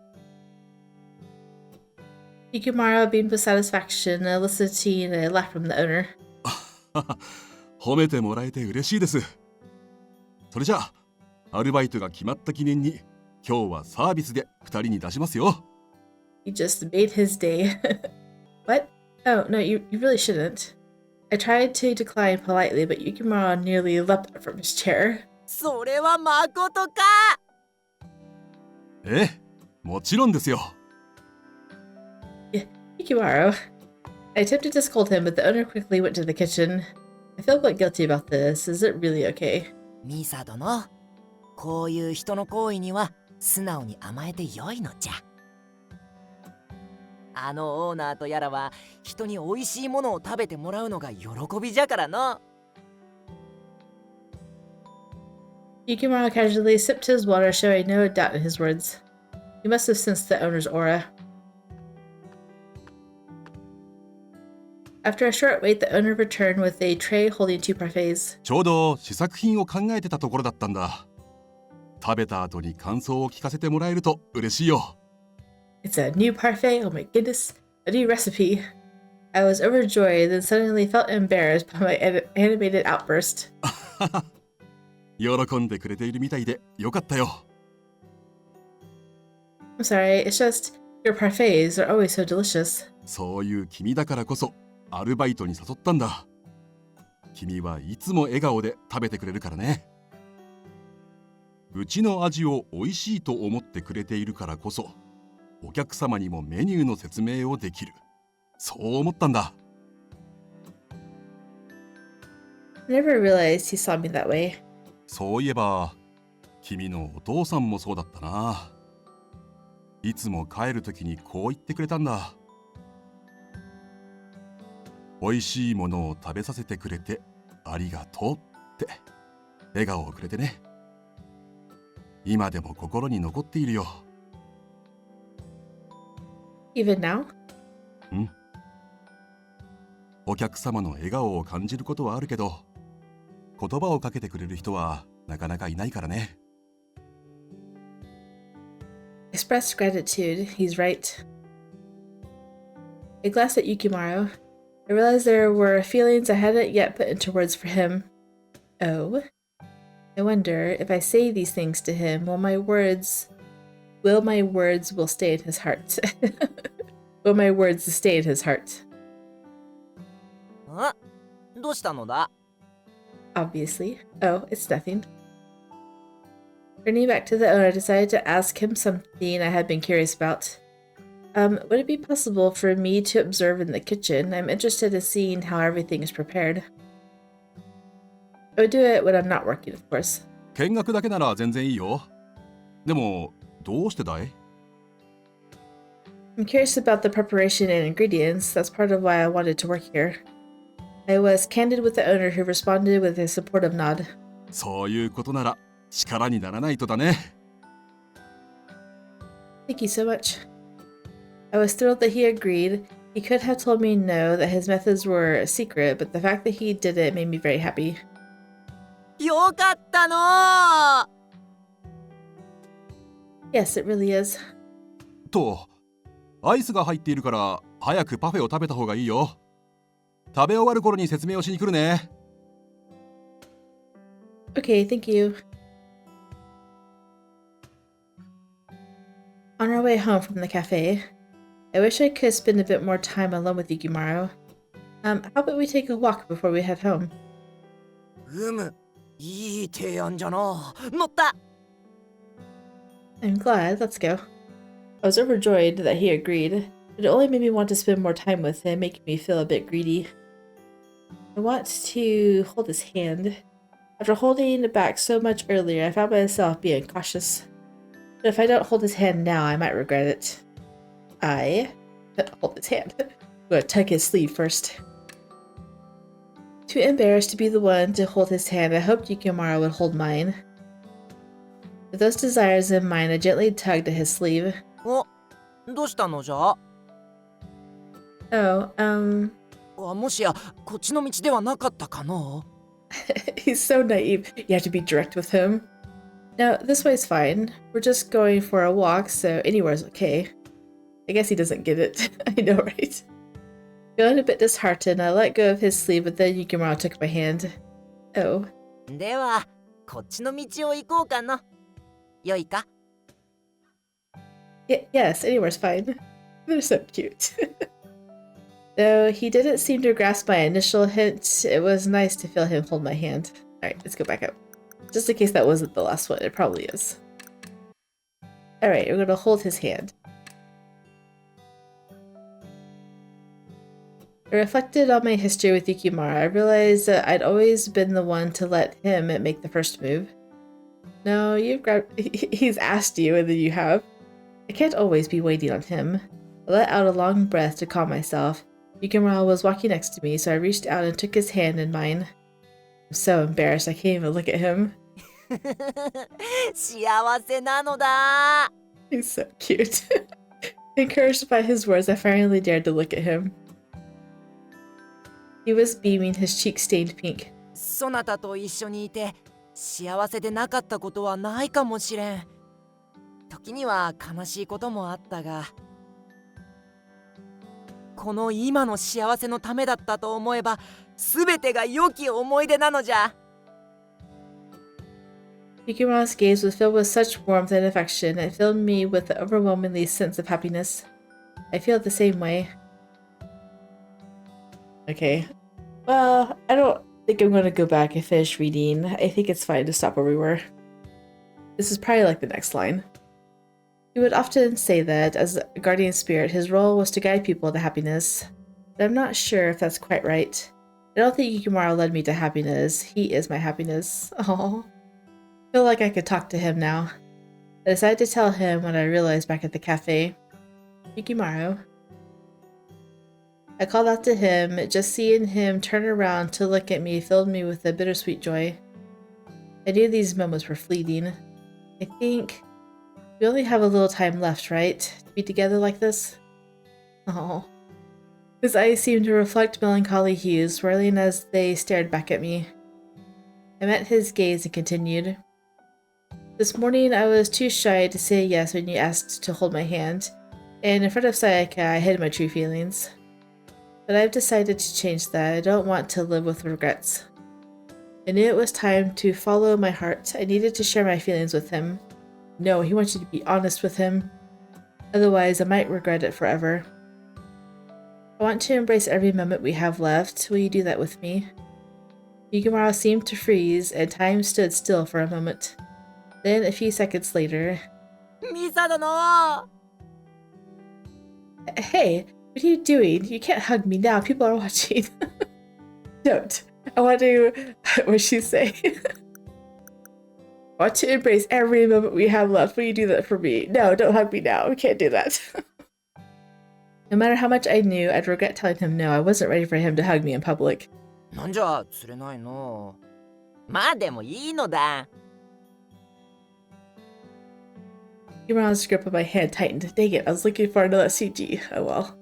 Yukimaro beamed with satisfaction, eliciting a laugh from the owner. 褒めてもらえて嬉しいです。それじゃあアルバイトが決まった記念に今日はサービスで二人に出しますよ。You just made his day. What? Oh, no, you really shouldn't. I tried to decline politely, but Yukimaro nearly leapt up from his chair. それはまことか。ええ、もちろんですよ。Yukimaro. I attempted to scold him, but the owner quickly went to the kitchen. I feel quite guilty about this. Is it really okay? ミサ殿、こういう人の行為には素直に甘えてよいのじゃ。あのオーナーとやらは人に美味しいものを食べてもらうのが喜びじゃからの。Yukimaro casually sipped his water, showing no doubt in his words. He must have sensed the owner's aura. After a short wait, the owner returned with a tray holding 2 parfaits. ちょうど試作品を考えてたところだったんだ。食べた後に感想を聞かせてもらえると嬉しいよ。It's a new parfait? Oh my goodness. A new recipe. I was overjoyed, then suddenly felt embarrassed by my animated outburst. 喜んでくれているみたいでよかったよ。I'm sorry, it's just your parfaits are always so delicious. そういう君だからこそアルバイトに誘ったんだ。君はいつも笑顔で食べてくれるからね。うちの味を美味しいと思ってくれているからこそ、お客様にもメニューの説明をできる。そう思ったんだ。I never realized he saw me that way. そういえば、君のお父さんもそうだったな。いつも帰るときにこう言ってくれたんだ。美味しいものを食べさせてくれてありがとうって笑顔をくれてね。今でも心に残っているよ。Even now? うん。お客様の笑顔を感じることはあるけど、言葉をかけてくれる人はなかなかいないからね。Expressed gratitude, he's right. I glanced at Yukimaro. I realized there were feelings I hadn't yet put into words for him. Oh? I wonder if I say these things to him, will my words will stay in his heart? Will my words stay in his heart? どうしたのだ？ Obviously. Oh, it's nothing. Turning back to the owner, I decided to ask him something I had been curious about. Would it be possible for me to observe in the kitchen? I'm interested in seeing how everything is prepared. I would do it when I'm not working, of course. 見学だけなら全然いいよ。でも、どうしてだい？ I'm curious about the preparation and ingredients. That's part of why I wanted to work here. I was candid with the owner, who responded with a supportive nod. そういうことなら力にならないとだね。Thank you so much. I was thrilled that he agreed. He could have told me no, that his methods were a secret, but the fact that he did it made me very happy. よかったの Yes, it really is. と、アイスが入っているから早くパフェを食べた方がいいよ。食べ終わる頃に説明をしに来るね。Okay, thank you. On our way home from the cafe, I wish I could spend a bit more time alone with Yukimaro. How about we take a walk before we head home? いい提案じゃな。乗った I'm glad. Let's go. I was overjoyed that he agreed. It only made me want to spend more time with him, making me feel a bit greedy. I want to hold his hand. After holding it back so much earlier, I found myself being cautious. But if I don't hold his hand now, I might regret it. I hold his hand. I'm gonna tug his sleeve first. Too embarrassed to be the one to hold his hand, I hoped Yukimaro would hold mine. With those desires in mind, I gently tugged at his sleeve. お、どうしたのじゃ Oh, もしやこっちの道ではなかったかの he's so naive. You have to be direct with him. No, this way's fine. We're just going for a walk, so anywhere's okay. I guess he doesn't get it. I know, right? Feeling a bit disheartened, I let go of his sleeve, but then Yukimaro took my hand. Oh. ではこっちの道を行こうかな。よいか Yes, anywhere's fine. They're so cute. Though he didn't seem to grasp my initial hint, it was nice to feel him hold my hand. Alright, let's go back up. Just in case that wasn't the last one, it probably is. Alright, we're gonna hold his hand. I reflected on my history with Yukimaro. I realized that I'd always been the one to let him make the first move. No, he's asked you, and then you have. I can't always be waiting on him. I let out a long breath to calm myself. Yukimaro was walking next to me, so I reached out and took his hand in mine. I'm so embarrassed I can't even look at him. 幸せなのだ He's so cute. Encouraged by his words, I finally dared to look at him. He was beaming, his cheeks stained pink. そなたと一緒にいて幸せでなかったことはないかもしれん。時には悲しいこともあったが、この今の幸せのためだったと思えば、すべてが良き思い出なのじゃ。Yukimaro's gaze was filled with such warmth and affection, it filled me with an overwhelmingly sense of happiness. I feel the same way. Okay. Well, I don't think I'm gonna go back and finish reading. I think it's fine to stop where we were. This is probably like the next line. He would often say that, as a guardian spirit, his role was to guide people to happiness. But I'm not sure if that's quite right. I don't think Yukimaro led me to happiness. He is my happiness. Aww. I feel like I could talk to him now. I decided to tell him what I realized back at the cafe. Yukimaro. I called out to him. Just seeing him turn around to look at me filled me with a bittersweet joy. I knew these moments were fleeting. I think we only have a little time left, right? To be together like this? Oh. His eyes seemed to reflect melancholy hues, swirling as they stared back at me. I met his gaze and continued. This morning I was too shy to say yes when you asked to hold my hand, and in front of Sayaka I hid my true feelings. But I've decided to change that. I don't want to live with regrets. I knew it was time to follow my heart. I needed to share my feelings with him. No, he wants you to be honest with him. Otherwise, I might regret it forever. I want to embrace every moment we have left. Will you do that with me? Yukimaro seemed to freeze, and time stood still for a moment. Then, a few seconds later... Misa 殿 Hey, what are you doing? You can't hug me now. People are watching. Don't. I want to... What'd she say? I want to embrace every moment we have left. Will you do that for me? No, don't hug me now. We can't do that. No matter how much I knew, I'd regret telling him no. I wasn't ready for him to hug me in public. なんじゃ釣れないのまあでもいいのだ Yukimura's grip on my hand tightened. Dang it, I was looking for another CG. Oh well.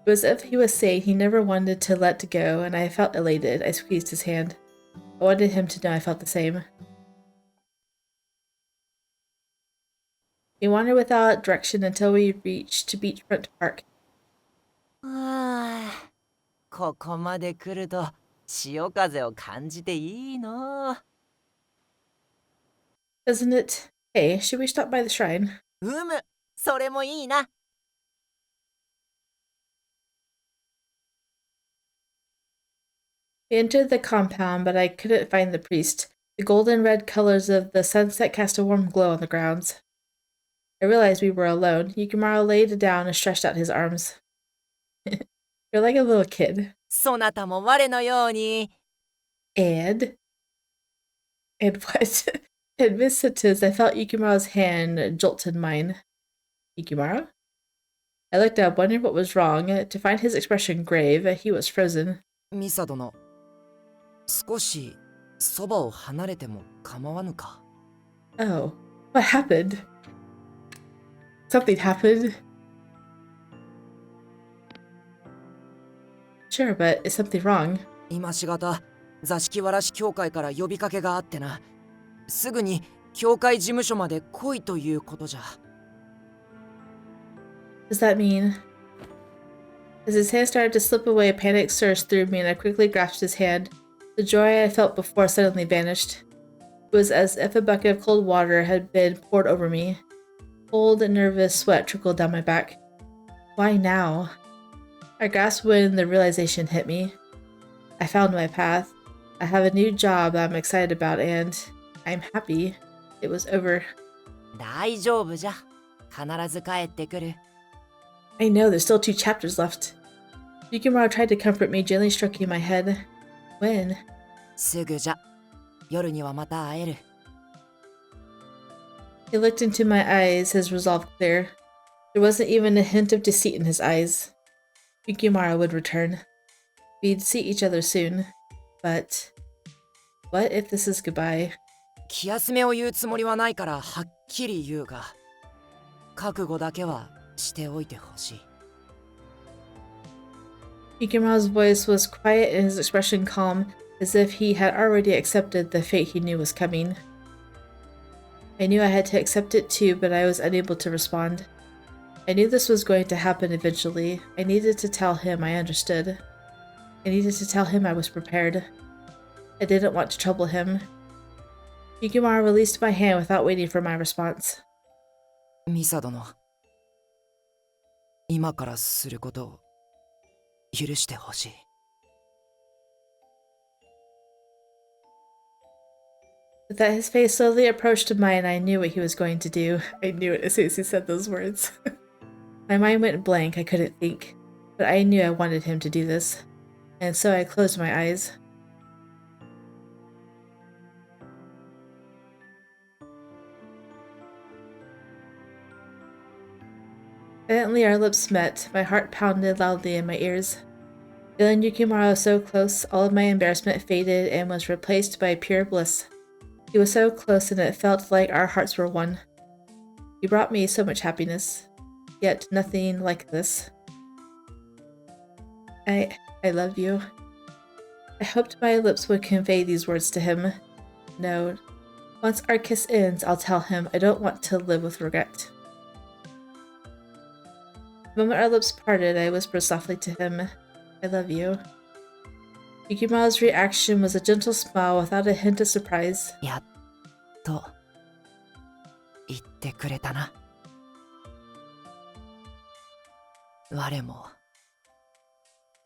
It was as if he was saying he never wanted to let go, and I felt elated. I squeezed his hand. I wanted him to know I felt the same. We wandered without direction until we reached Beachfront Park. ああ、ここまで来ると潮風を感じていいの。Doesn't it? Hey, should we stop by the shrine? それもいいな。We entered the compound, but I couldn't find the priest. The golden red colors of the sunset cast a warm glow on the grounds. I realized we were alone. Yukimaro laid down and stretched out his arms. You're like a little kid. そなたも我のように。And what? In mid-sentence, I felt Yukimaro's hand jolted mine. Yukimaro? I looked up, wondering what was wrong. To find his expression grave, he was frozen. ミサ殿、少しそばを離れても構わぬか。Oh, what happened? Something happened? Sure, but is something wrong? 今しがた座敷わらし協会から呼びかけがあってな。すぐに協会事務所まで来いということじゃ。Does that mean? As his hand started to slip away, panic surged through me and I quickly grasped his hand. The joy I felt before suddenly vanished. It was as if a bucket of cold water had been poured over me. Cold and nervous sweat trickled down my back. Why now? I gasped when the realization hit me. I found my path. I have a new job I'm excited about and I'm happy. It was over. 大丈夫じゃ。必ず帰ってくる。I know there's still 2 chapters left. Yukimaro tried to comfort me, gently stroking my head. When? すぐじゃ。夜にはまた会える。He looked into my eyes, his resolve clear. There wasn't even a hint of deceit in his eyes. Yukimaro would return. We'd see each other soon. But what if this is goodbye? 気休めを言うつもりはないからはっきり言うが、覚悟だけはしておいてほしい。Yukimaro's voice was quiet and his expression calm, as if he had already accepted the fate he knew was coming. I knew I had to accept it too, but I was unable to respond. I knew this was going to happen eventually. I needed to tell him I understood. I needed to tell him I was prepared. I didn't want to trouble him. Yukimaro released my hand without waiting for my response. ミサ殿、今からすることを許してほしい。With that, his face slowly approached mine, I knew what he was going to do. I knew it as soon as he said those words. My mind went blank, I couldn't think. But I knew I wanted him to do this. And so I closed my eyes. Silently our lips met. My heart pounded loudly in my ears. Feeling Yukimaro so close, all of my embarrassment faded and was replaced by pure bliss. He was so close and it felt like our hearts were one. He brought me so much happiness, yet nothing like this. I love you. I hoped my lips would convey these words to him. No, once our kiss ends, I'll tell him I don't want to live with regret. The moment our lips parted, I whispered softly to him, I love you. Yukimaro's reaction was a gentle smile without a hint of surprise. やっと言ってくれたな。我も、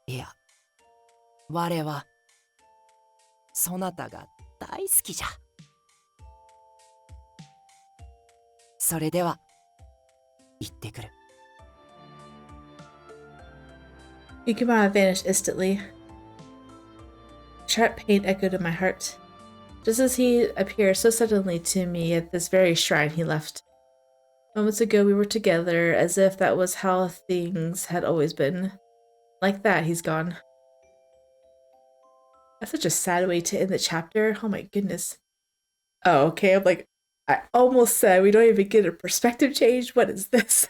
いや、我はそなたが大好きじゃ。それでは行ってくる。Yukimaro vanished instantly. Sharp pain echoed in my heart. Just as he appeared so suddenly to me at this very shrine, he left. Moments ago we were together, as if that was how things had always been. Like that, he's gone. That's such a sad way to end the chapter. Oh my goodness. Oh, okay. I'm like, I almost said we don't even get a perspective change. What is this?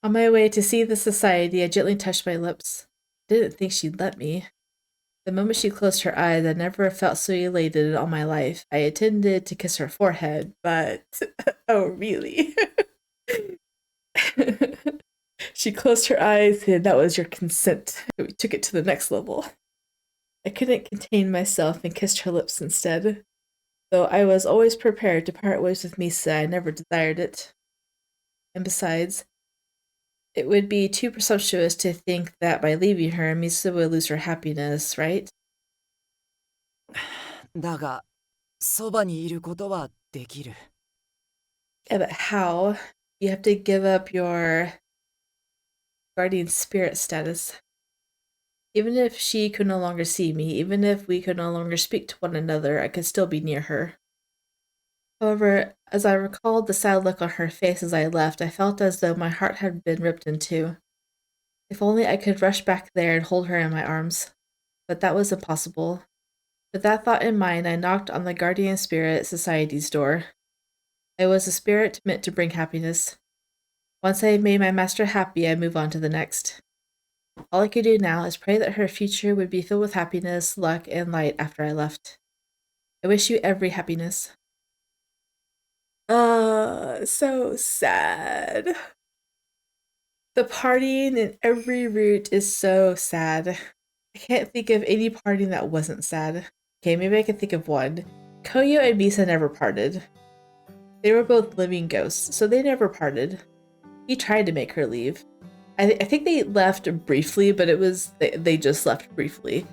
On my way to see the society, I gently touched my lips. Didn't think she'd let me. The moment she closed her eyes, I never felt so elated in all my life. I intended to kiss her forehead, but oh, really? She closed her eyes, and that was your consent. We took it to the next level. I couldn't contain myself and kissed her lips instead. Though I was always prepared to part ways with Misa, I never desired it. And besides, it would be too presumptuous to think that by leaving her, Misa would lose her happiness, right? だが、そばにいることはできる。 Yeah, but how? You have to give up your guardian spirit status. Even if she could no longer see me, even if we could no longer speak to one another, I could still be near her. However, as I recalled the sad look on her face as I left, I felt as though my heart had been ripped in two. If only I could rush back there and hold her in my arms. But that was impossible. With that thought in mind, I knocked on the Guardian Spirit Society's door. I was a spirit meant to bring happiness. Once I had made my master happy, I move on to the next. All I could do now is pray that her future would be filled with happiness, luck, and light after I left. I wish you every happiness. So sad. The partying in every route is so sad. I can't think of any partying that wasn't sad. Okay, maybe I can think of one. Koyo and Misa never parted. They were both living ghosts, so they never parted. He tried to make her leave. I think they left briefly, but it was they just left briefly.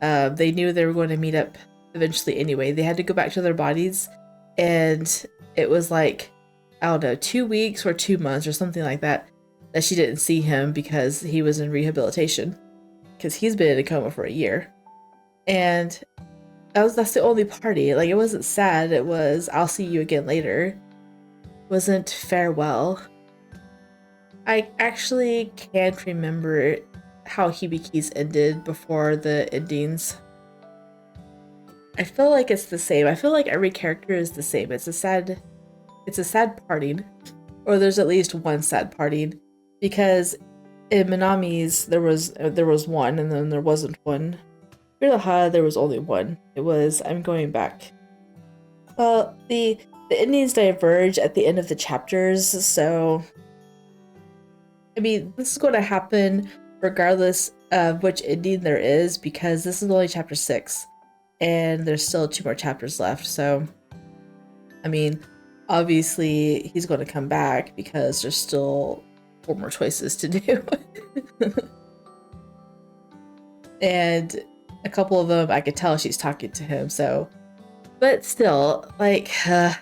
They knew they were going to meet up eventually anyway. They had to go back to their bodies, and it was like, I don't know, 2 weeks or 2 months or something like that she didn't see him because he was in rehabilitation, because he's been in a coma for a year. And that's the only party. Like, it wasn't sad. It was, I'll see you again later. It wasn't farewell. I actually can't remember how Hibiki's ended before the endings. I feel like it's the same. I feel like every character is the same. It's a sad parting, or there's at least one sad parting, because in Minami's there was one, and then there wasn't one. Iraha, there was only one. It was, I'm going back. Well, the endings diverge at the end of the chapters, so I mean, this is going to happen regardless of which ending there is, because this is only chapter 6, and there's still 2 more chapters left. So, I mean, obviously he's going to come back because there's still 4 more choices to do. And a couple of them, I could tell she's talking to him, so. But still, like, this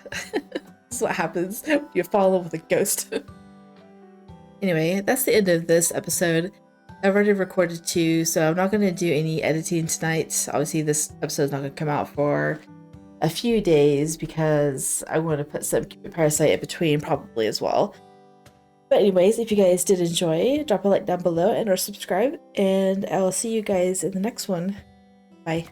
is what happens when you fall in love with a ghost. Anyway, that's the end of this episode. I've already recorded 2, so I'm not going to do any editing tonight. Obviously, this episode's not going to come out for a few days because I want to put some Parasite in between probably as well. But anyways, if you guys did enjoy, drop a like down below and or subscribe, and I will see you guys in the next one. Bye.